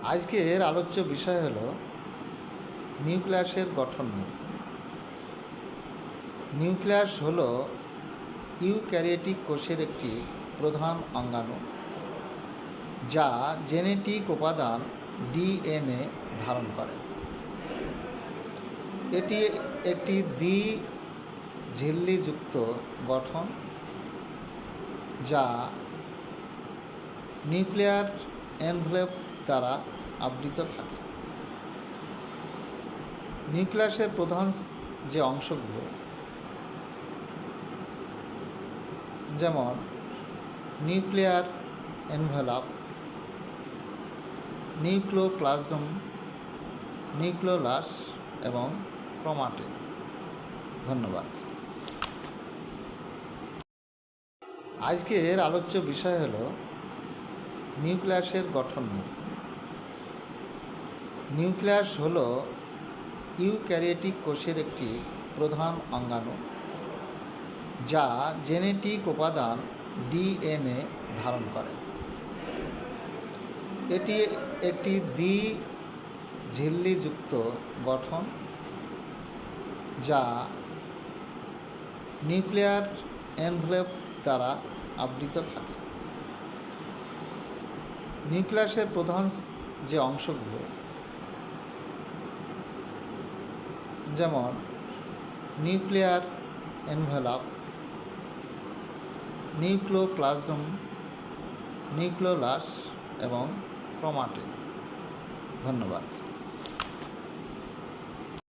আজকের আলোচ্য বিষয় হলো নিউক্লিয়াসের গঠন নিয়ে। নিউক্লিয়াস হলো ইউক্যারিওটিক কোষের একটি প্রধান অঙ্গাণু, যা জেনেটিক উপাদান ডিএনএ ধারণ করে। এটি একটি দ্বি-ঝিল্লিযুক্ত গঠন, যা নিউক্লিয়ার এনভেলপ দ্বারা আবৃত থাকে। নিউক্লিয়াসের প্রধান যে অংশগুলো, যেমন নিউক্লিয়ার এনভেলপ, নিউক্লিওপ্লাজম, নিউক্লিওলাস এবং ক্রোমাটিন। ধন্যবাদ। আজকের আলোচ্য বিষয় হলো নিউক্লিয়াসের গঠন নিয়ে। নিউক্লিয়াস হলো ইউক্যারিওটিক কোষের একটি প্রধান অঙ্গাণু, যা জেনেটিক উপাদান ডিএনএ ধারণ করে। এটি একটি দ্বি-ঝিল্লিযুক্ত গঠন, যা নিউক্লিয়ার এনভেলপ দ্বারা আবৃত থাকে। নিউক্লিয়াসের প্রধান যে অংশগুলো, যেমন নিউক্লিয়ার এনভেলপ, নিউক্লিওপ্লাজম, নিউক্লিওলাস এবং ক্রোমাটিন। ধন্যবাদ।